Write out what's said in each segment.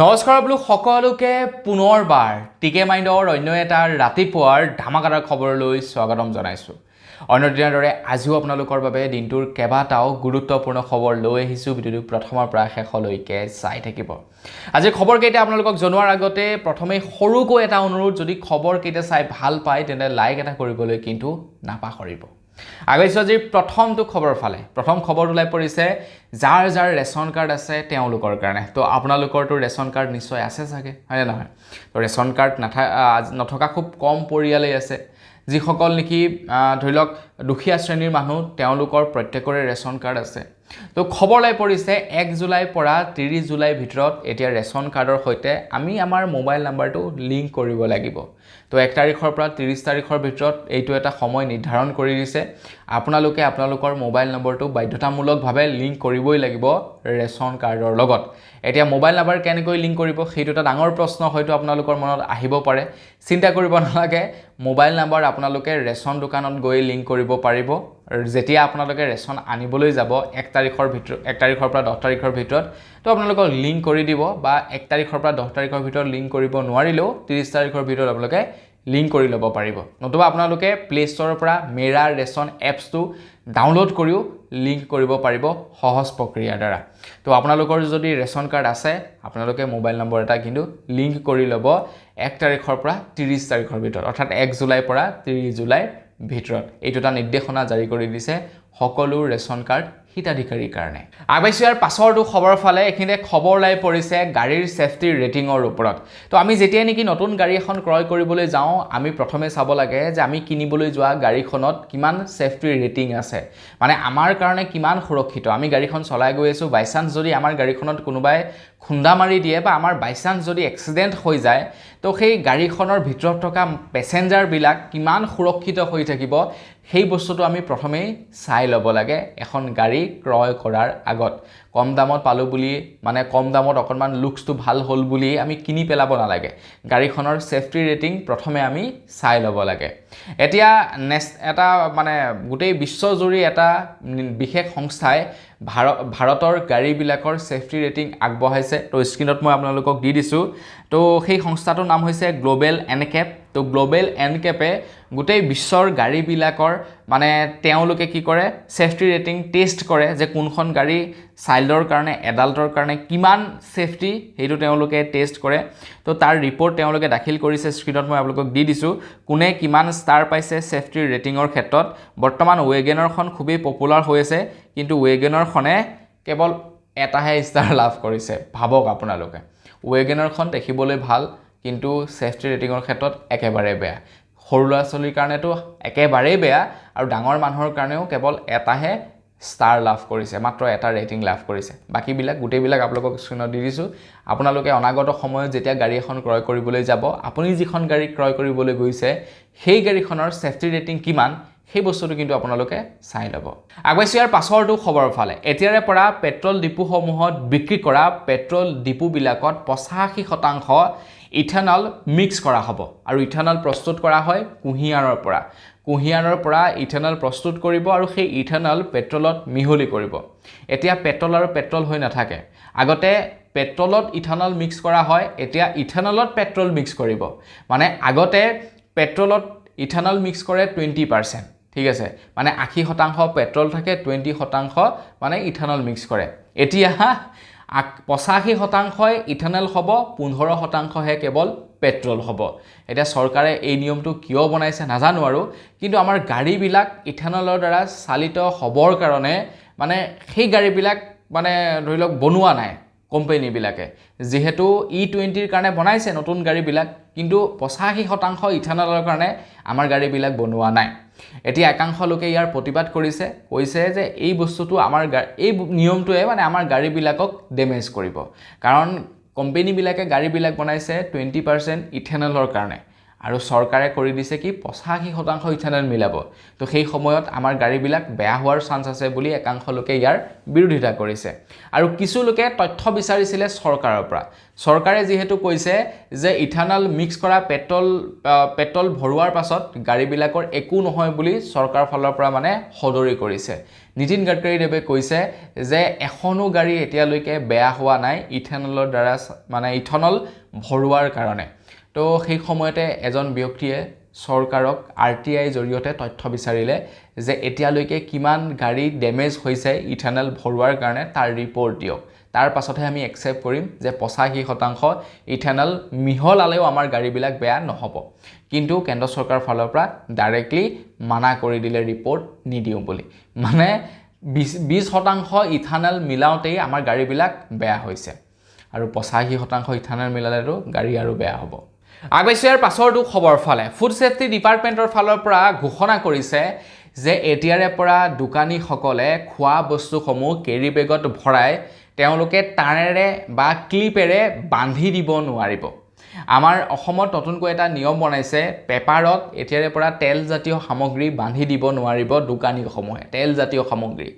নমস্কাৰ বোলো সকলোকে পুনৰবাৰ টিকে মাইণ্ডৰ অন্য এটা ৰাতিপুৱাৰ ধামাকাদাৰ খবৰলৈ স্বাগতম জনাইছোঁ। অন্য দিনৰ দৰে আজিও আপোনালোকৰ বাবে দিনটোৰ কেইবাটাও গুৰুত্বপূৰ্ণ খবৰ লৈ আহিছোঁ। ভিডিঅ'টো প্ৰথমৰ পৰা শেষলৈকে চাই থাকিব। আজিৰ খবৰকেইটা আপোনালোকক জনোৱাৰ আগতে প্ৰথমে সৰুকৈ এটা অনুৰোধ, যদি খবৰকেইটা চাই ভাল পায় তেন্তে লাইক এটা কৰিবলৈ কিন্তু নাপাহৰিব। আগৈছোঁ আজিৰ প্ৰথমটো খবৰ ফালে। প্ৰথম খবৰ ওলাই পৰিছে যাৰ যাৰ ৰেচন কাৰ্ড আছে তেওঁলোকৰ কাৰণে। তো আপোনালোকৰতো ৰেচন কাৰ্ড নিশ্চয় আছে চাগে, হয়নে নহয়? তো ৰেচন কাৰ্ড নথকা খুব কম পৰিয়ালেই আছে। যিসকল নেকি ধৰি লওক দুখীয়া শ্ৰেণীৰ মানুহ, তেওঁলোকৰ প্ৰত্যেকৰে ৰেচন কাৰ্ড আছে। তো খবৰ ওলাই পৰিছে 1 জুলাইৰ পৰা 30 জুলাইৰ ভিতৰত এতিয়া ৰেচন কাৰ্ডৰ সৈতে আমি আমাৰ মোবাইল নাম্বাৰটো লিংক কৰিব লাগিব। তো 1 তাৰিখৰ পৰা 30 তাৰিখৰ ভিতৰত এইটো এটা সময় নিৰ্ধাৰণ কৰি দিছে। আপোনালোকে আপোনালোকৰ মোবাইল নম্বৰটো বাধ্যতামূলকভাৱে লিংক কৰিবই লাগিব ৰেচন কাৰ্ডৰ লগত। এতিয়া মোবাইল নাম্বাৰ কেনেকৈ লিংক কৰিব, সেইটো এটা ডাঙৰ প্ৰশ্ন হয়তো আপোনালোকৰ মনত আহিব পাৰে। চিন্তা কৰিব নালাগে, মোবাইল নাম্বাৰ আপোনালোকে ৰেচন দোকানত গৈ লিংক কৰিব পাৰিব। যেতিয়া আপোনালোকে ৰেচন আনিবলৈ যাব 1 তাৰিখৰ পৰা 10 তাৰিখৰ ভিতৰত, তো আপোনালোকক লিংক কৰি দিব। বা 1 তাৰিখৰ পৰা 10 তাৰিখৰ ভিতৰত লিংক কৰিব নোৱাৰিলেও 30 তাৰিখৰ ভিতৰত আপোনালোকে লিংক কৰি ল'ব পাৰিব। নতুবা আপোনালোকে প্লে ষ্টৰৰ পৰা মেৰা ৰেচন এপছটো ডাউনলোড কৰিও লিংক কৰিব পাৰিব সহজ প্ৰক্ৰিয়াৰ দ্বাৰা। তো আপোনালোকৰ যদি ৰেচন কাৰ্ড আছে, আপোনালোকে মোবাইল নম্বৰ এটা কিন্তু লিংক কৰি ল'ব 1 তাৰিখৰ পৰা 30 তাৰিখৰ ভিতৰত, অৰ্থাৎ 1 জুলাইৰ পৰা 30 জুলাইৰ ভিতৰত। এইটো এটা নিৰ্দেশনা জাৰি কৰি দিছে সকলো ৰেচন কাৰ্ড হিতাধিকাৰীৰ কাৰণে। আগবাইছোঁ ইয়াৰ পাছৰটো খবৰ ফালে। এইখিনিতে খবৰ ওলাই পৰিছে গাড়ীৰ ছেফটি ৰেটিঙৰ ওপৰত। তো আমি যেতিয়া নেকি নতুন গাড়ী এখন ক্ৰয় কৰিবলৈ যাওঁ, আমি প্ৰথমে চাব লাগে যে আমি কিনিবলৈ যোৱা গাড়ীখনত কিমান ছেফটি ৰেটিং আছে, মানে আমাৰ কাৰণে কিমান সুৰক্ষিত। আমি গাড়ীখন চলাই গৈ আছোঁ, বাই চান্স যদি আমাৰ গাড়ীখনত কোনোবাই খুন্দা মাৰি দিয়ে বা আমাৰ বাই চান্স যদি এক্সিডেণ্ট হৈ যায়, তো সেই গাড়ীখনৰ ভিতৰত থকা পেচেঞ্জাৰবিলাক কিমান সুৰক্ষিত হৈ থাকিব, সেই বস্তুটো আমি প্ৰথমেই চাই ল'ব লাগে এখন গাড়ী ক্ৰয় কৰাৰ আগত। কম দামত পালোঁ বুলি, মানে কম দামত অকণমান লুকছটো ভাল হ'ল বুলি আমি কিনি পেলাব নালাগে। গাড়ীখনৰ ছেফটি ৰেটিং প্ৰথমে আমি চাই ল'ব লাগে। এতিয়া এটা মানে গোটেই বিশ্বজুৰি এটা বিশেষ সংস্থাই ভাৰতৰ গাড়ীবিলাকৰ ছেফটি ৰেটিং আগবঢ়াইছে। তো স্ক্ৰীণত মই আপোনালোকক দি দিছোঁ। তো সেই সংস্থাটোৰ নাম হৈছে গ্ল'বেল এনকেপ। তো গ্ল'বেল এনকেপে গোটেই বিশ্বৰ গাড়ীবিলাকৰ মানে তেওঁলোকে কি কৰে, ছেফটি ৰেটিং টেষ্ট কৰে যে কোনখন গাড়ী চাইল্ডৰ কাৰণে, এডাল্টৰ কাৰণে কিমান ছেফটি, সেইটো তেওঁলোকে টেষ্ট কৰে। তো তাৰ ৰিপৰ্ট তেওঁলোকে দাখিল কৰিছে। স্ক্ৰীণত মই আপোনালোকক দি দিছোঁ কোনে কিমান ষ্টাৰ পাইছে ছেফটি ৰেটিঙৰ ক্ষেত্ৰত। বৰ্তমান ৱেগেনাৰখন খুবেই পপুলাৰ হৈ আছে, কিন্তু ৱেগেনাৰখনে কেৱল এটাহে ষ্টাৰ লাভ কৰিছে। ভাবক আপোনালোকে, ৱেগেনাৰখন দেখিবলৈ ভাল কিন্তু ছেফটি ৰেটিঙৰ ক্ষেত্ৰত একেবাৰে বেয়া। সৰু ল'ৰা ছোৱালীৰ কাৰণেতো একেবাৰেই বেয়া, আৰু ডাঙৰ মানুহৰ কাৰণেও কেৱল এটাহে ষ্টাৰ লাভ কৰিছে, মাত্ৰ এটা ৰেটিং লাভ কৰিছে। বাকীবিলাক গোটেইবিলাক আপোনালোকক স্ক্ৰীণত দি দিছোঁ। আপোনালোকে অনাগত সময়ত যেতিয়া গাড়ী এখন ক্ৰয় কৰিবলৈ যাব, আপুনি যিখন গাড়ী ক্ৰয় কৰিবলৈ গৈছে সেই গাড়ীখনৰ ছেফটি ৰেটিং কিমান, সেই বস্তুটো কিন্তু আপোনালোকে চাই ল'ব। আগবাইছোঁ ইয়াৰ পাছৰটো খবৰৰ ফালে। এতিয়াৰে পৰা পেট্ৰল ডিপুসমূহত বিক্ৰী কৰা পেট্ৰল ডিপুবিলাকত 85% ইথানল মিক্স কৰা হ'ব। আৰু ইথানল প্ৰস্তুত কৰা হয় কুঁহিয়াৰৰ পৰা। কুঁহিয়াৰৰ পৰা ইথানল প্ৰস্তুত কৰিব আৰু সেই ইথানল পেট্ৰলত মিহলি কৰিব। এতিয়া পেট্ৰল আৰু পেট্ৰল হৈ নাথাকে। আগতে পেট্ৰলত ইথানল মিক্স কৰা হয়, এতিয়া ইথানলত পেট্ৰল মিক্স কৰিব। মানে আগতে পেট্ৰলত ইথানল মিক্স কৰে 20%, ঠিক আছে, মানে 80% পেট্ৰল থাকে, 20% মানে ইথানল মিক্স কৰে। এতিয়া 85% ইথানল হ'ব, 15%হে কেৱল পেট্ৰল হ'ব। এতিয়া চৰকাৰে এই নিয়মটো কিয় বনাইছে নাজানো আৰু, কিন্তু আমাৰ গাড়ীবিলাক ইথানলৰ দ্বাৰা চালিত হ'বৰ কাৰণে মানে সেই গাড়ীবিলাক মানে ধৰি লওক বনোৱা নাই কোম্পানীবিলাকে। যিহেতু E20ৰ কাৰণে বনাইছে নতুন গাড়ীবিলাক, কিন্তু 85% ইথানলৰ কাৰণে আমাৰ গাড়ীবিলাক বনোৱা নাই। এতিয়া একাংশ লোকে ইয়াৰ প্ৰতিবাদ কৰিছে, কৈছে যে এই বস্তুটো এই নিয়মটোৱে মানে আমাৰ গাড়ীবিলাকক ডেমেজ কৰিব। কাৰণ কোম্পানীবিলাকে গাড়ীবিলাক বনাইছে 20% ইথানলৰ কাৰণে, আৰু চৰকাৰে কৰি দিছে কি 85% ইথানল মিলাব তো সেই সময়ত আমাৰ গাড়ীবিলাক বেয়া হোৱাৰ চান্স আছে বুলি একাংশ লোকে ইয়াৰ বিৰোধিতা কৰিছে আৰু কিছু লোকে তথ্য বিচাৰিছিলে চৰকাৰৰ পৰা চৰকাৰে যেহেতু কৈছে যে ইথানল মিক্স কৰা পেট্ৰল ভৰোৱাৰ পাছত গাড়ীবিলাকৰ একো নহয় বুলি চৰকাৰৰ ফালৰ পৰা মানে সদৰি কৰিছে নীতিন গাডকাৰীদেৱে কৈছে যে এখনো গাড়ী এতিয়ালৈকে বেয়া হোৱা নাই ইথানলৰ দ্বাৰা মানে ইথানল ভৰোৱাৰ কাৰণে তো সেই সময়তে এজন ব্যক্তিয়ে চৰকাৰক RTI জৰিয়তে তথ্য বিচাৰিলে যে এতিয়ালৈকে কিমান গাড়ী ড্যামেজ হৈছে ইথানল ভৰোৱাৰ কাৰণে তাৰ ৰিপৰ্ট দিয়ক তাৰ পাছতহে আমি একসেপ্ট কৰিম যে 85% ইথানল মিহলালেও আমাৰ গাড়ীবিলাক বেয়া নহব কিন্তু কেন্দ্ৰ চৰকাৰৰ ফালৰ পৰা ডাইৰেক্টলি মানা কৰি দিলে ৰিপৰ্ট নিদিও বুলি মানে 20% ইথানল মিলাওতেই আমাৰ গাড়ীবিলাক বেয়া হৈছে আৰু 85% ইথানল মিলালেতো গাড়ী আৰু বেয়া হ'ব আগবাইছো ইয়াৰ পাছৰটো খবৰ ফালে ফুড সেফটি ডিপাৰ্টমেণ্টৰ ফালৰ পৰা ঘোষণা কৰিছে যে এতিয়াৰে পৰা দোকানীসকলে খোৱা বস্তুসমূহ কেৰি বেগত ভৰাই তেওঁলোকে তাৰেৰে বা ক্লিপেৰে বান্ধি দিব নোৱাৰিব আমাৰ অসমত নতুনকৈ এটা নিয়ম বনাইছে পেপাৰত এতিয়াৰে পৰা তেল জাতীয় সামগ্ৰী বান্ধি দিব নোৱাৰিব দোকানীসমূহে তেল জাতীয় সামগ্ৰী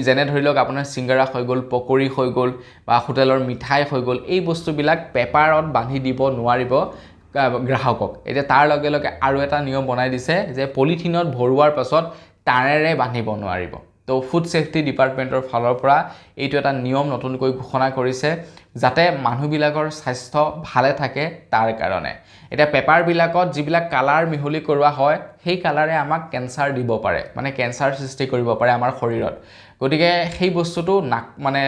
যেনে ধৰি লওক আপোনাৰ সিংগাৰা হৈ গ'ল পকৰি হৈ গ'ল বা হোটেলৰ মিঠাই হৈ গ'ল এই বস্তুবিলাক পেপাৰত বান্ধি দিব নোৱাৰিব গ্ৰাহকক এতিয়া তাৰ লগে লগে আৰু এটা নিয়ম বনাই দিছে যে পলিথিনত ভৰোৱাৰ পাছত তাৰেৰে বান্ধিব নোৱাৰিব তো ফুড সেফটি ডিপাৰ্টমেণ্টৰ ফালৰ পৰা এইটো এটা নিয়ম নতুনকৈ ঘোষণা কৰিছে যাতে মানুহবিলাকৰ স্বাস্থ্য ভালে থাকে তাৰ কাৰণে এটা পেপাৰ বিলাকত যিবিলাক কালাৰ মিহলি কৰোৱা হয় সেই কালাৰে আমাক কেন্সাৰ দিব পাৰে মানে কেন্সাৰ সৃষ্টি কৰিব পাৰে আমাৰ শৰীৰত গতিকে সেই বস্তুটো মানে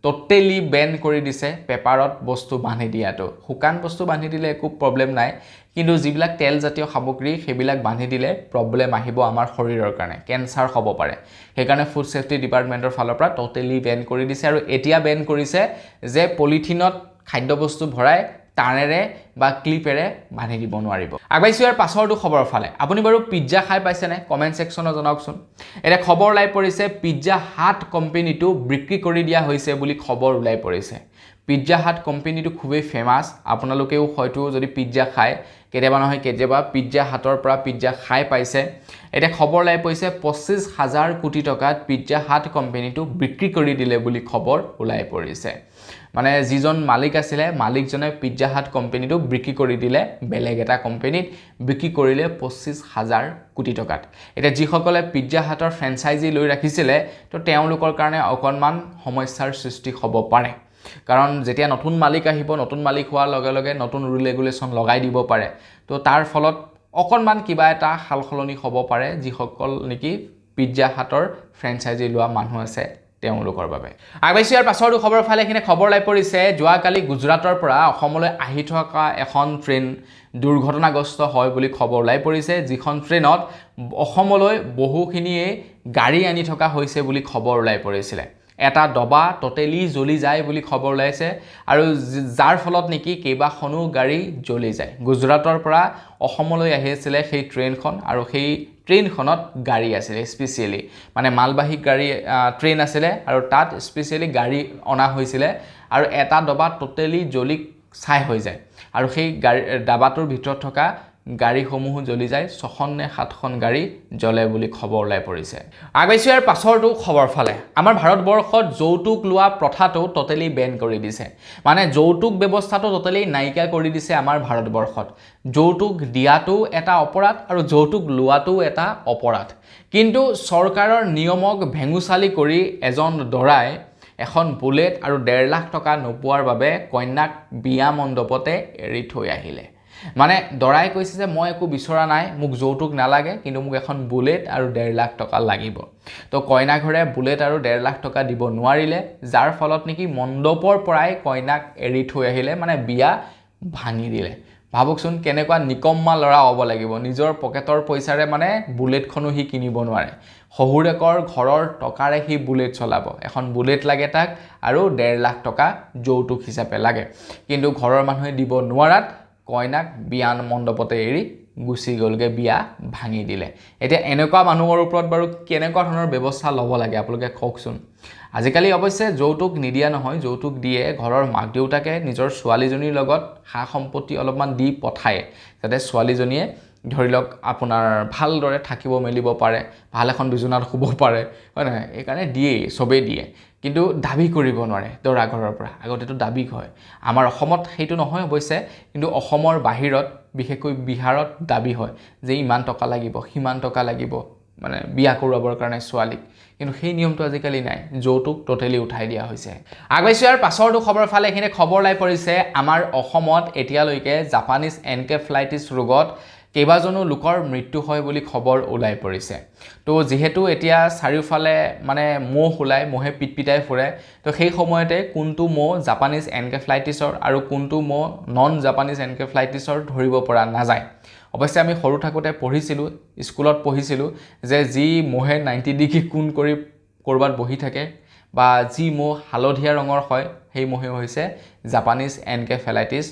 টোটেলি বেন কৰি দিছে পেপাৰত বস্তু বান্ধি দিয়াটো শুকান বস্তু বান্ধি দিলে একো প্ৰবলেম নাই কিন্তু যিবিলাক তেল জাতীয় সামগ্ৰী সেইবিলাক বান্ধি দিলে প্ৰবলেম আহিব আমাৰ শৰীৰৰ কাৰণে কেন্সাৰ হ'ব পাৰে সেইকাৰণে ফুড সেফটি ডিপাৰ্টমেণ্টৰ ফালৰ পৰা টোটেলি বেন কৰি দিছে আৰু এতিয়া বেন কৰিছে যে পলিথিনত খাদ্যবস্তু ভৰাই তাৰেৰে বা ক্লিপেৰে বান্ধি দিব নোৱাৰিব আগবাইছো ইয়াৰ পাছৰটো খবৰ ফালে আপুনি বাৰু পিজ্জা খাই পাইছেনে কমেন্ট সেকশনত জনাওকচোন এটা খবৰ ওলাই পৰিছে পিজ্জা হাট কোম্পানীটো বিক্ৰী কৰি দিয়া হৈছে বুলি খবৰ ওলাই পৰিছে পিজ্জা হাট কোম্পানীটো খুবেই ফেমাস আপোনালোকেও হয়তো যদি পিজ্জা খায় কেতিয়াবা নহয় কেতিয়াবা পিজ্জা হাটৰ পৰা পিজ্জা খাই পাইছে এটা খবৰ ওলাই পৰিছে 25,000 কোটি টকাত পিজ্জা হাট কোম্পানীটো বিক্ৰী কৰি দিলে বুলি খবৰ ওলাই পৰিছে মানে যিজন মালিক আছিলে মালিকজনে পিজ্জা হাট কোম্পানীটো বিক্ৰী কৰি দিলে বেলেগ এটা কোম্পানীত বিক্ৰী কৰিলে 25,000 কোটি টকাত এটা যিসকলে পিজ্জা হাটৰ ফ্ৰেঞ্চাইজি লৈ ৰাখিছিলে তো তেওঁলোকৰ কাৰণে অকনমান সমস্যাৰ সৃষ্টি হ'ব পাৰে কাৰণ যেতিয়া নতুন মালিক আহিব নতুন মালিক হোৱাৰ লগে লগে নতুন ৰুল ৰেগুলেশন লগাই দিব পাৰে তো তাৰ ফলত অকনমান কিবা এটা হালখলনি হ'ব পাৰে যিসকল নেকি পিজ্জা হাটৰ ফ্ৰেঞ্চাইজি লোৱা মানুহ আছে তেওঁলোকৰ বাবে আগবাইছো ইয়াৰ পাছৰটো খবৰ ফালেখিনি খবৰ লাই পৰিছে যোৱাকালি গুজৰাটৰ পৰা অসমলৈ আহি থকা এখন ট্ৰেইন দুৰ্ঘটনাগ্ৰস্ত হয় বুলি খবৰ লাই পৰিছে যিখন ট্ৰেইনত অসমলৈ বহুখিনিয়ে গাড়ী আনি থকা হৈছে বুলি খবৰ লাই পৰিছিলে এটা ডবা টোটেলি জ্বলি যায় বুলি খবৰ ওলাইছে আৰু যাৰ ফলত নেকি কেইবাখনো গাড়ী জ্বলি যায় গুজৰাটৰ পৰা অসমলৈ আহিছিল সেই ট্ৰেইনখন আৰু সেই ট্ৰেইনখনত গাড়ী আছিল স্পেশালি মানে মালবাহী গাড়ী ট্ৰেইন আছিল আৰু তাত স্পেশালি গাড়ী অনা হৈছিল আৰু এটা ডবা টোটেলি জ্বলি ছাই হৈ যায় আৰু সেই ডাবাটোৰ ভিতৰত থকা গাড়ীসমূহ জ্বলি যায় 6খন নে 7খন গাড়ী জ্বলে বুলি খবৰ ওলাই পৰিছে আগবাইছো ইয়াৰ পাছৰটো খবৰ ফালে আমাৰ ভাৰতবৰ্ষত যৌতুক লোৱা প্ৰথাটো টোটেলি বেন কৰি দিছে মানে যৌতুক ব্যৱস্থাটো টোটেলি নাইকিয়া কৰি দিছে আমাৰ ভাৰতবৰ্ষত যৌতুক দিয়াটো এটা অপৰাধ আৰু যৌতুক লোৱাটো এটা অপৰাধ কিন্তু চৰকাৰৰ নিয়মক ভেঙুচালি কৰি এজন দৰাই এখন বুলেট আৰু 1.5 লাখ টকা নোপোৱাৰ বাবে কন্যাক বিয়া মণ্ডপতে এৰি থৈ আহিলে মানে দৰাই কৈছে যে মই একো বিচৰা নাই মোক যৌতুক নালাগে কিন্তু মোক এখন বুলেট আৰু 1.5 লাখ টকা লাগিব তো কইনা ঘৰে বুলেট আৰু 1.5 লাখ টকা দিব নোৱাৰিলে যাৰ ফলত নেকি মণ্ডপৰ পৰাই কইনাক এৰি থৈ আহিলে মানে বিয়া ভাঙি দিলে ভাবকচোন কেনেকুৱা নিকম্মা লৰা হ'ব লাগিব নিজৰ পকেটৰ পইচাৰে মানে বুলেটখনো হি কিনিব নোৱাৰে হহুৰেকৰ ঘৰৰ টকাৰে হি বুলেট চলাব এখন বুলেট লাগে তাক আৰু 1.5 লাখ টকা যৌতুক হিচাপে লাগে কিন্তু ঘৰৰ মানুহে দিব নোৱাৰাত কইনাক বিয়ান মণ্ডপতে এৰি গুচি গ'লগে বিয়া ভাঙি দিলে এতিয়া এনেকুৱা মানুহৰ ওপৰত বাৰু কেনেকুৱা ধৰণৰ ব্যৱস্থা ল'ব লাগে আপোনালোকে কওকচোন আজিকালি অৱশ্যে যৌতুক নিদিয়া নহয় যৌতুক দিয়ে ঘৰৰ মাক দেউতাকে নিজৰ ছোৱালীজনীৰ লগত হা সম্পত্তি অলপমান দি পঠায় যাতে ছোৱালীজনীয়ে ধৰি লওক আপোনাৰ ভালদৰে থাকিব মেলিব পাৰে ভাল এখন বিজনাত শুব পাৰে হয় নহয় এইকাৰণে দিয়ে চবেই দিয়ে কিন্তু দাবী কৰিব নোৱাৰে দৰা ঘৰৰ পৰা আগতেতো দাবী হয় আমাৰ অসমত সেইটো নহয় অৱশ্যে কিন্তু অসমৰ বাহিৰত বিশেষকৈ বিহাৰত দাবী হয় যে ইমান টকা লাগিব সিমান টকা লাগিব মানে বিয়া কৰাবৰ কাৰণে ছোৱালীক কিন্তু সেই নিয়মটো আজিকালি নাই যৌতুক টোটেলি উঠাই দিয়া হৈছে আগবাইছো ইয়াৰ পাছৰটো খবৰ ফালে এখিনি খবৰ লাই পৰিছে আমাৰ অসমত এতিয়ালৈকে জাপানিজ এনকেফেলাইটিছ ৰোগত কেইবাজনো লোকৰ মৃত্যু হয় বুলি খবৰ ওলাই পৰিছে তো যেহেতু এতিয়া চাৰিওফালে মানে মহ ওলাই মহে পিটপিটাই ফুৰে তো সেই সময়তে কোনটো মহ জাপানিজ এনকেফেলাইটিছৰ আৰু কোনটো মহ নন জাপানিজ এনকেফেলাইটিছৰ ধৰিব পৰা নাযায় অৱশ্যে আমি সৰু থাকোতে পঢ়িছিলোঁ স্কুলত পঢ়িছিলোঁ যে যি মহে 90 ডিগ্ৰী কোণ কৰি কৰবাত বহি থাকে বা যি মহ হালধীয়া ৰঙৰ হয় সেই মহে হৈছে জাপানিজ এনকেফেলাইটিছ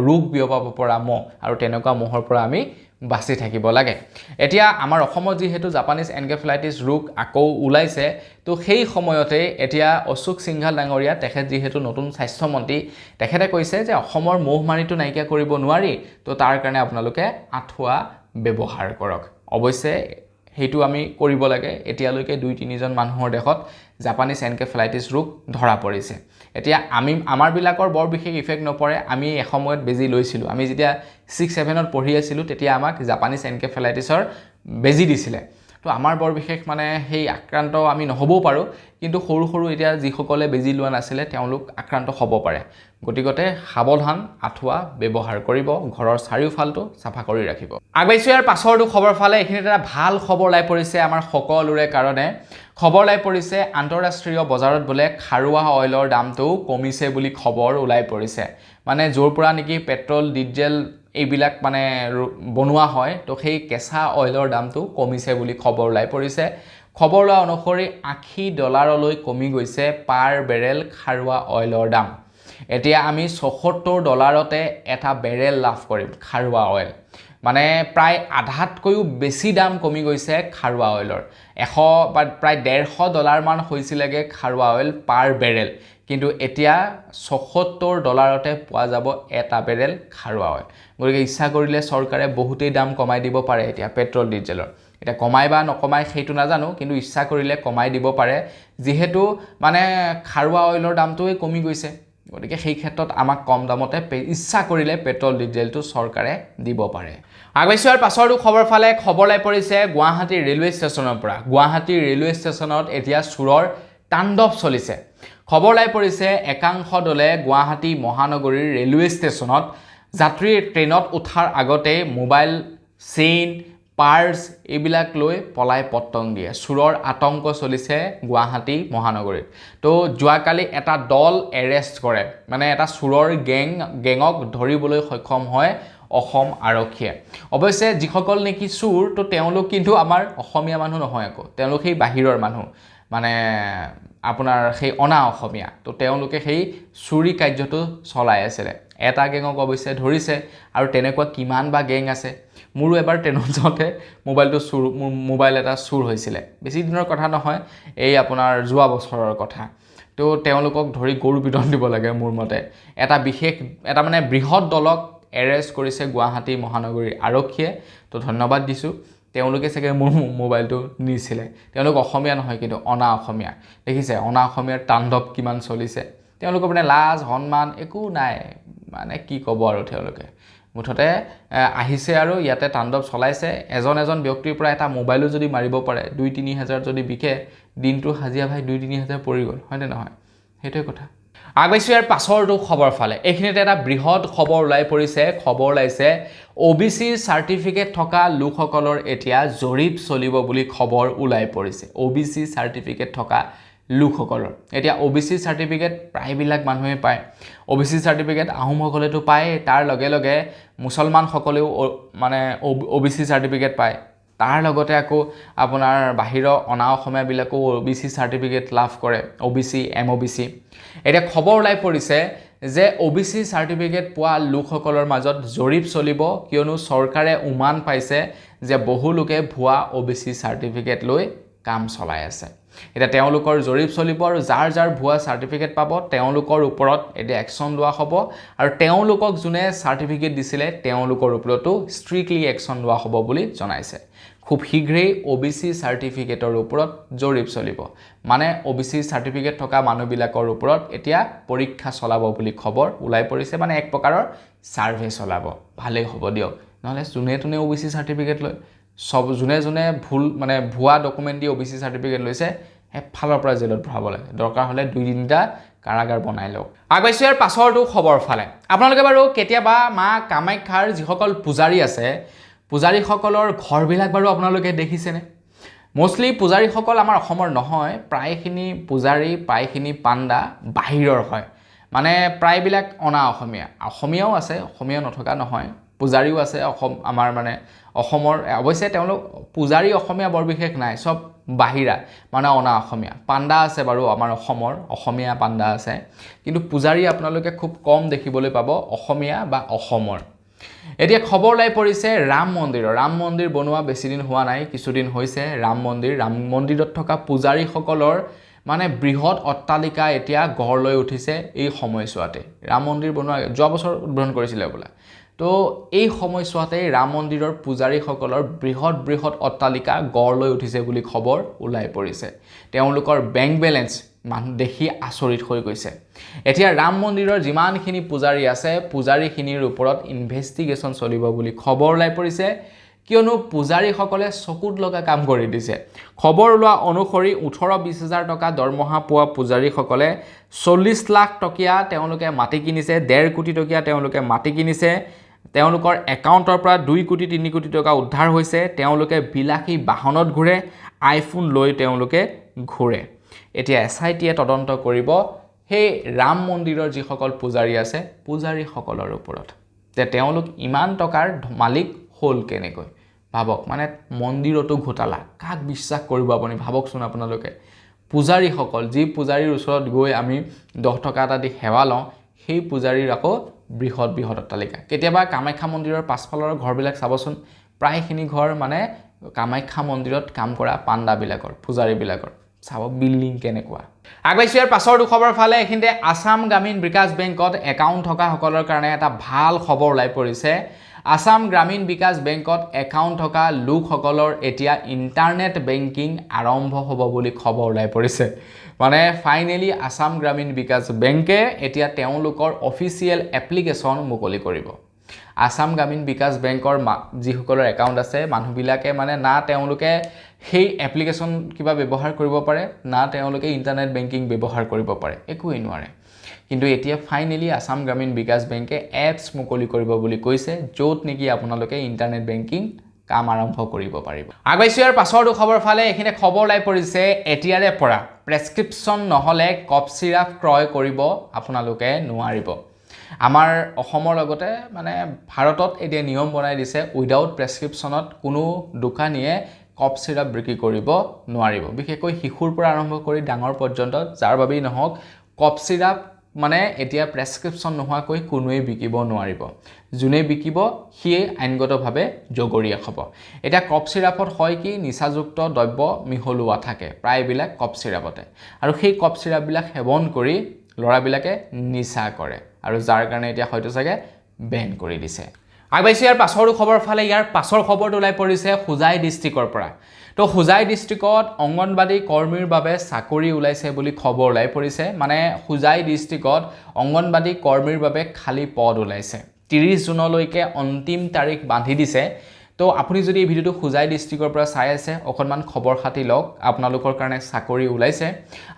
ৰোগ বিয়পাব পৰা মহ আৰু তেনেকুৱা মহৰ পৰা আমি বাচি থাকিব লাগে এতিয়া আমাৰ অসমত যেহেতু জাপানিজ এনকেফেলাইটিছ ৰোগ আকৌ ওলাইছে তো সেই সময়তে এতিয়া অশোক সিংঘাল ডাঙৰীয়া তেখেত যেহেতু নতুন স্বাস্থ্যমন্ত্ৰী তেখেতে কৈছে যে অসমৰ মহমাৰীটো নাইকিয়া কৰিব নোৱাৰি তো তাৰ কাৰণে আপোনালোকে আঁঠুৱা ব্যৱহাৰ কৰক অৱশ্যে সেইটো আমি কৰিব লাগে এতিয়ালৈকে 2-3 জন মানুহৰ দেশত জাপানিজ এনকেফেলাইটিছ ৰোগ ধৰা পৰিছে এতিয়া আমাৰ বিলাকৰ বৰ বিশেষ ইফেক্ট নপৰে আমি এসময়ত বেজি লৈছিলোঁ আমি যেতিয়া 6-7ত পঢ়ি আছিলোঁ তেতিয়া আমাক জাপানিজ এনকেফেলাইটিছৰ বেজি দিছিলে তো আমাৰ বৰ বিশেষ মানে সেই আক্ৰান্ত আমি নহবও পাৰোঁ কিন্তু সৰু সৰু এতিয়া যিসকলে বেজি লোৱা নাছিলে তেওঁলোক আক্ৰান্ত হ'ব পাৰে গতিকে সাৱধান আঁঠুৱা ব্যৱহাৰ কৰিব ঘৰৰ চাৰিওফালটো চাফা কৰি ৰাখিব আগবাইছো ইয়াৰ পাছৰটো খবৰ ফালে এখিনিত এটা ভাল খবৰ লাই পৰিছে আমাৰ সকলোৰে কাৰণে খবৰ লাই পৰিছে আন্তঃৰাষ্ট্ৰীয় বজাৰত বোলে খাৰুৱা অইলৰ দামটো কমিছে বুলি খবৰ ওলাই পৰিছে মানে য'ৰ পৰা নেকি পেট্ৰল ডিজেল এইবিলাক মানে বনোৱা হয় তো সেই কেঁচা অইলৰ দামটো কমিছে বুলি খবৰ ওলাই পৰিছে খবৰ লোৱা অনুসৰি $80লৈ কমি গৈছে পাৰ বেৰেল খাৰুৱা অইলৰ দাম এতিয়া আমি $74তে এটা বেৰেল লাভ কৰিম খাৰুৱা অইল মানে প্ৰায় আধাতকৈও বেছি দাম কমি গৈছে খাৰুৱা অইলৰ 100 বা প্ৰায় $150 মান হৈছিলেগে খাৰুৱা অইল পাৰ বেৰেল কিন্তু এতিয়া $74তে পোৱা যাব এটা বেৰেল খাৰুৱা অইল গতিকে ইচ্ছা কৰিলে চৰকাৰে বহুতেই দাম কমাই দিব পাৰে এতিয়া পেট্ৰল ডিজেলৰ এটা কমাই বা নকমাই সেইটো নাজানো কিন্তু ইচ্ছা কৰিলে কমাই দিব পাৰে যেহেতু মানে খাৰুৱা অইলৰ দামটোই কমি গৈছে গতিকে সেই ক্ষেত্ৰত আমাক কম দামতে ইচ্ছা কৰিলে পেট্ৰল ডিজেলটো চৰকাৰে দিব পাৰে আগবাইছৰ পাছৰটো খবৰ ফালে খবৰ লাই পৰিছে গুৱাহাটী ৰেলৱে ষ্টেচনৰ পৰা গুৱাহাটী ৰেলৱে ষ্টেচনত এতিয়া চুৰৰ তাণ্ডৱ চলিছে খবৰ লাই পৰিছে একাংশ দলে গুৱাহাটী মহানগৰীৰ ৰেলৱে ষ্টেচনত যাত্ৰী ট্ৰেইনত উঠাৰ আগতে মোবাইল চেইন পাৰ্স এইবিলাক লৈ পলাই পত্তং দিয়ে চুৰৰ আতংক চলিছে গুৱাহাটী মহানগৰীত তো যোৱাকালি এটা দল এৰেষ্ট কৰে মানে এটা চুৰৰ গেঙক ধৰিবলৈ সক্ষম হয় অসম আৰক্ষীয়ে অৱশ্যে যিসকল নেকি চুৰ তো তেওঁলোক কিন্তু আমাৰ অসমীয়া মানুহ নহয় আকৌ তেওঁলোক সেই বাহিৰৰ মানুহ মানে আপোনাৰ সেই অনা অসমীয়া তো তেওঁলোকে সেই চুৰি কাৰ্যটো চলাই আছিল এটা গেঙক অৱশ্যে ধৰিছে আৰু তেনেকুৱা কিমান বা গেং আছে মোৰো এবাৰ ট্ৰেইনত যাওঁতে মোবাইল এটা চুৰ হৈছিল বেছি দিনৰ কথা নহয় এই আপোনাৰ যোৱা বছৰৰ কথা তো তেওঁলোকক ধৰি গৰু বিধন দিব লাগে মোৰ মতে এটা মানে বৃহৎ দলক এৰেষ্ট কৰিছে গুৱাহাটী মহানগৰীৰ আৰক্ষীয়ে তো ধন্যবাদ দিছোঁ তেওঁলোকে চাগে মোৰ মোবাইলটো নিছিলে তেওঁলোক অসমীয়া নহয় কিন্তু অনা অসমীয়া দেখিছে অনা অসমীয়াৰ তাণ্ডৱ কিমান চলিছে তেওঁলোকৰ মানে লাজ সন্মান একো নাই মানে কি ক'ব আৰু তেওঁলোকে মুঠতে আহিছে আৰু ইয়াতে তাণ্ডৱ চলাইছে এজন ব্যক্তিৰ পৰা এটা মোবাইলো যদি মাৰিব পাৰে 2-3 হাজাৰ যদি বিকে দিনটো হাজিয়া ভাই 2-3 হাজাৰ পৰি গ'ল হয়নে নহয় সেইটোৱে কথা আগবাইছো ইয়াৰ পাছৰটো খবৰ ফালে এইখিনিতে এটা বৃহৎ খবৰ ওলাই পৰিছে খবৰ ওলাইছে OBC সাৰ্টিফিকেট থকা লোকসকলৰ এতিয়া জৰীপ চলিব বুলি খবৰ ওলাই পৰিছে OBC সাৰ্টিফিকেট থকা লোকসকলৰ এতিয়া OBC সাৰ্টিফিকেট প্ৰায়বিলাক মানুহে পায় OBC সাৰ্টিফিকেট আহোমসকলেতো পায় তাৰ লগে লগে মুছলমান সকলেও মানে OBC সাৰ্টিফিকেট পায় তাৰ লগতে আকৌ আপোনাৰ বাহিৰৰ অনা অসমীয়া বিলাকো OBC সাৰ্টিফিকেট লাভ কৰে OBC MOBC এটা খবৰ ওলাই পৰিছে যে OBC চাৰ্টিফিকেট পোৱা লোকসকলৰ মাজত জৰীপ চলিব কিয়নো চৰকাৰে উমান পাইছে যে বহু লোকে ভুৱা OBC চাৰ্টিফিকেট লৈ কাম চলাই আছে এটা তেওঁলোকৰ জৰীপ চলিব আৰু যাৰ যাৰ ভুৱা চাৰ্টিফিকেট পাব তেওঁলোকৰ ওপৰত এটা একচন লোৱা হ'ব আৰু তেওঁলোকক যোনে চাৰ্টিফিকেট দিছিলে তেওঁলোকৰ ওপৰতো ষ্ট্ৰিক্টলি একচন লোৱা হ'ব বুলি জনাইছে খুব শীঘ্ৰেই OBC চাৰ্টিফিকেটৰ ওপৰত জৰীপ চলিব মানে OBC চাৰ্টিফিকেট থকা মানুহবিলাকৰ ওপৰত এতিয়া পৰীক্ষা চলাব বুলি খবৰ ওলাই পৰিছে মানে এক প্ৰকাৰৰ সাৰ্ভে চলাব ভালেই হ'ব দিয়ক নহলে যোনে তুনে OBC চাৰ্টিফিকেট লৈ সব যোনে ভুল মানে ভুৱা ডকুমেন্ট দি OBC চাৰ্টিফিকেট লৈছে হে ফালৰ পৰা জেলত ভৰাব লাগে দৰকাৰ হলে 2-3টা কাৰাগাৰ বনাই লওক আগবাইছো ইয়াৰ পাছৰটো খবৰ ফালে আপোনালোকে বাৰু কেতিয়াবা মা কামাখ্যাৰ যিসকল পূজাৰী আছে পূজাৰীসকলৰ ঘৰবিলাক বাৰু আপোনালোকে দেখিছেনে মোস্টলি পূজাৰীসকল আমাৰ অসমৰ নহয় প্ৰায়খিনি পূজাৰী প্ৰায়খিনি পাণ্ডা বাহিৰৰ হয় মানে প্ৰায়বিলাক অনা অসমীয়াও আছে অসমীয়া নথকা নহয় পূজাৰীও আছে আমাৰ মানে অসমৰ অৱশ্যে তেওঁলোক পূজাৰী অসমীয়া বৰ বিশেষ নাই সব বাহিৰা মানে অনা অসমীয়া পাণ্ডা আছে বাৰু আমাৰ অসমীয়া পাণ্ডা আছে কিন্তু পূজাৰী আপোনালোকে খুব কম দেখিবলৈ পাব অসমীয়া বা অসমৰ এতিয়া খবৰ লাই পৰিছে ৰাম মন্দিৰ বনোৱা বেছি দিন হোৱা নাই কিছুদিন হৈছে ৰাম মন্দিৰত থকা পূজাৰীসকলৰ মানে বৃহৎ অট্টালিকা এতিয়া গঢ় লৈ উঠিছে এই সময়ছোৱাতে ৰাম মন্দিৰ বনোৱা যোৱা বছৰ উদ্বোধন কৰিছিলে বোলা তো এই সময়ছোৱাতে ৰাম মন্দিৰৰ পূজাৰীসকলৰ বৃহৎ অট্টালিকা গঢ় লৈ উঠিছে বুলি খবৰ ওলাই পৰিছে তেওঁলোকৰ বেংক বেলেন্স মানুহ দেখি আচৰিত হৈ গৈছে এতিয়া ৰাম মন্দিৰৰ যিমানখিনি পূজাৰী আছে পূজাৰীখিনিৰ ওপৰত ইনভেষ্টিগেশ্যন চলিব বুলি খবৰ ওলাই পৰিছে কিয়নো পূজাৰীসকলে চকুত লগা কাম কৰি দিছে খবৰ ওলোৱা অনুসৰি 18-20 হাজাৰ টকা দৰমহা পোৱা পূজাৰীসকলে 40 লাখ টকীয়া তেওঁলোকে মাটি কিনিছে 1.5 কোটি টকীয়া তেওঁলোকে মাটি কিনিছে তেওঁলোকৰ একাউণ্টৰ পৰা 2 কোটি 3 কোটি টকা উদ্ধাৰ হৈছে তেওঁলোকে বিলাসী বাহনত ঘূৰে আইফোন লৈ তেওঁলোকে ঘূৰে এতিয়া SITয়ে তদন্ত কৰিব সেই ৰাম মন্দিৰৰ যিসকল পূজাৰী আছে পূজাৰীসকলৰ ওপৰত যে তেওঁলোক ইমান টকাৰ মালিক হ'ল কেনেকৈ ভাবক মানে মন্দিৰতো ঘোটালা কাক বিশ্বাস কৰিব আপুনি ভাবকচোন আপোনালোকে পূজাৰীসকল যি পূজাৰীৰ ওচৰত গৈ আমি 10 টকা এটা দি সেৱা লওঁ সেই পূজাৰীৰ আকৌ বৃহৎ অট্টালিকা কেতিয়াবা কামাখ্যা মন্দিৰৰ পাছফালৰ ঘৰবিলাক চাবচোন প্ৰায়খিনি ঘৰ মানে কামাখ্যা মন্দিৰত কাম কৰা পাণ্ডাবিলাকৰ পূজাৰীবিলাকৰ চাব বিল্ডিং কেনেকুৱা আগবাইছো ইয়াৰ পাছৰটো খবৰ ফালে এখিনতে আসাম গ্ৰামীণ বিকাশ বেংকত একাউণ্ট থকা সকলৰ কাৰণে এটা ভাল খবৰ ওলাই পৰিছে আসাম গ্ৰামীণ বিকাশ বেংকত একাউণ্ট থকা লোকসকলৰ এতিয়া ইণ্টাৰনেট বেংকিং আৰম্ভ হ'ব বুলি খবৰ ওলাই পৰিছে মানে ফাইনেলি আসাম গ্ৰামীণ বিকাশ বেংকে এতিয়া তেওঁলোকৰ অফিচিয়েল এপ্লিকেশ্যন মুকলি কৰিব আসাম গ্ৰামীণ বিকাশ বেংকৰ যিসকলৰ একাউণ্ট আছে মানুহবিলাকে মানে না তেওঁলোকে সেই এপ্লিকেশ্যন কিবা ব্যৱহাৰ কৰিব পাৰে না তেওঁলোকে ইণ্টাৰনেট বেংকিং ব্যৱহাৰ কৰিব পাৰে একোৱেই নোৱাৰে কিন্তু এতিয়া ফাইনেলি আসাম গ্ৰামীণ বিকাশ বেংকে এপছ মুকলি কৰিব বুলি কৈছে য'ত নেকি আপোনালোকে ইণ্টাৰনেট বেংকিং কাম আৰম্ভ কৰিব পাৰিব আগবাইছো ইয়াৰ পাছৰটো খবৰ ফালে এখিনে খবৰ লাই পৰিছে এতিয়াৰে পৰা প্ৰেছক্ৰিপশ্যন নহলে কফ চিৰাপ ক্ৰয় কৰিব আপোনালোকে নোৱাৰিব আমাৰ অসমৰ লগতে মানে ভাৰতত এতিয়া নিয়ম বনাই দিছে উইদাউট প্ৰেছক্ৰিপশ্যনত কোনো দোকানীয়ে কফ চিৰাপ বিক্ৰী কৰিব নোৱাৰিব বিশেষকৈ শিশুৰ পৰা আৰম্ভ কৰি ডাঙৰ পৰ্যন্ত যাৰ বাবেই নহওক কফ চিৰাপ মানে এতিয়া প্ৰেছক্ৰিপশ্যন নোহোৱাকৈ কোনোৱে বিকিব নোৱাৰিব যোনে বিকিব সিয়ে আইনগতভাৱে জগৰীয়া হ'ব এটা কফ চিৰাপত হয় কি নিচাযুক্ত দ্ৰব্য মিহলোৱা থাকে প্ৰায়বিলাক কফ চিৰাপতে আৰু সেই কফ চিৰাপবিলাক সেৱন কৰি লৰাবিলাকে নিচা কৰে আৰু যাৰ কাৰণে এতিয়া হয়তো চাগে বেন কৰি দিছে আগবাইছো ইয়াৰ পাছৰটো খবৰ ফালে ইয়াৰ পাছৰ খবৰটো ওলাই পৰিছে হুজাই ডিষ্ট্ৰিক্টৰ পৰা তো হুজাই ডিষ্ট্ৰিক্টত অংগনবাদী কৰ্মীৰ বাবে চাকৰি ওলাইছে বুলি খবৰ ওলাই পৰিছে মানে হুজাই ডিষ্ট্ৰিক্টত অংগনবাদী কৰ্মীৰ বাবে খালী পদ ওলাইছে 30 জুনলৈকে অন্তিম তাৰিখ বান্ধি দিছে তো আপুনি যদি এই ভিডিওটো হুজাই ডিষ্ট্ৰিক্টৰ পৰা চাই আছে অকণমান খবৰ খাতি লওক আপোনালোকৰ কাৰণে চাকৰি ওলাইছে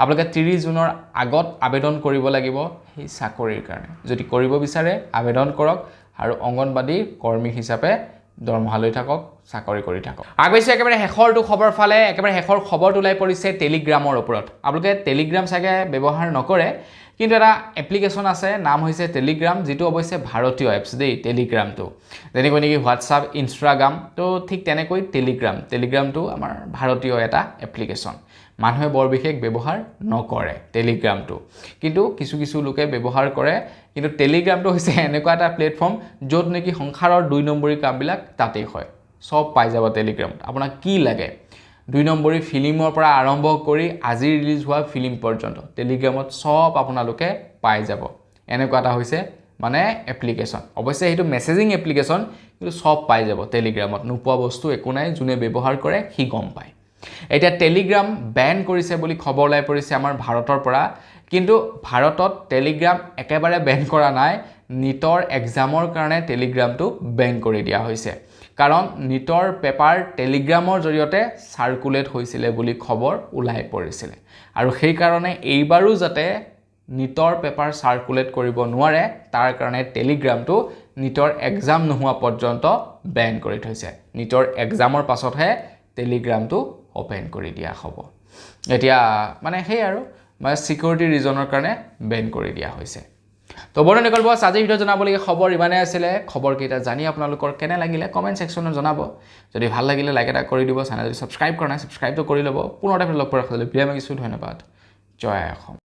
আপোনালোকে 30 জুনৰ আগত আবেদন কৰিব লাগিব সেই চাকৰিৰ কাৰণে যদি কৰিব বিচাৰে আবেদন কৰক আৰু অংগনবাদী কৰ্মী হিচাপে দৰমহা লৈ থাকক চাকৰি কৰি থাকক আগবাইছে একেবাৰে শেষৰটো খবৰ ফালে একেবাৰে শেষৰ খবৰটো ওলাই পৰিছে টেলিগ্ৰামৰ ওপৰত আপোনালোকে টেলিগ্ৰাম চাগে ব্যৱহাৰ নকৰে কিন্তু এটা এপ্লিকেশ্যন আছে নাম হৈছে টেলিগ্ৰাম যেটো অৱশ্যে ভাৰতীয় এপছ দেই টেলিগ্ৰামটো যেনেকৈ নেকি হোৱাটছআপ ইনষ্টাগ্ৰাম তো ঠিক তেনেকৈ টেলিগ্ৰামটো আমাৰ ভাৰতীয় এটা এপ্লিকেশ্যন মানুহে বৰ বিশেষ ব্যৱহাৰ নকৰে টেলিগ্ৰামটো কিন্তু কিছু কিছু লোকে ব্যৱহাৰ কৰে কিন্তু টেলিগ্ৰামটো হৈছে এনেকুৱা এটা প্লেটফৰ্ম য'ত নেকি সংসাৰৰ 2 নম্বৰী কামবিলাক তাতেই হয় সব পাই যাব টেলিগ্ৰামত আপোনাক কি লাগে 2 নম্বৰী ফিল্মৰ পৰা আৰম্ভ কৰি আজি ৰিলিজ হোৱা ফিল্ম পৰ্যন্ত টেলিগ্ৰামত সব আপোনালোকে পাই যাব এনেকুৱা এটা হৈছে মানে এপ্লিকেশন অৱশ্যে সেইটো মেসেজিং এপ্লিকেশন কিন্তু সব পাই যাব টেলিগ্ৰামত নোপোৱা বস্তু একো নাই যোনে ব্যৱহাৰ কৰে সি গম পায় এটা টেলিগ্ৰাম ব্যান কৰিছে বুলি খবৰ লাই পৰিছে আমাৰ ভাৰতৰ পৰা কিন্তু ভাৰতত টেলিগ্ৰাম একেবাৰে ব্যান কৰা নাই নিটৰ এক্সামৰ কাৰণে টেলিগ্ৰামটো ব্যান কৰি দিয়া হৈছে কাৰণ নিটৰ পেপাৰ টেলিগ্ৰামৰ জৰিয়তে সাৰ্কুলেট হৈছিল বুলি খবৰ ওলাই পৰিছিল আৰু সেই কাৰণে এইবাৰো যাতে নিটৰ পেপাৰ সাৰ্কুলেট কৰিব নোৱাৰে তাৰ কাৰণে টেলিগ্ৰামটো নিটৰ এক্সাম নোহোৱা পৰ্যন্ত ব্যান কৰি থৈছে নিটৰ এক্সামৰ পাছতহে টেলিগ্ৰামটো ওপেন কৰি দিয়া হ'ব এতিয়া মানে হেই আৰু মানে সিকিউৰিটি ৰিজনৰ কাৰণে ব্যান কৰি দিয়া হৈছে তো বন্ধু নিকল বস আজি ভিডিও জনাবলগীয়া খবৰ ইমানে আছিল খবৰ কেইটা জানি আপোনালোকৰ কেনে লাগিলে কমেন্ট সেকশনত জনাব যদি ভাল লাগিলে লাইক এটা কৰি দিব চেনেল যদি সাবস্ক্ৰাইব কৰা নাই সাবস্ক্ৰাইবটো কৰি ল'ব পুনৰ এটা লগ পোৱাৰ খালি বিৰাম মাগিছো ধন্যবাদ জয় অসম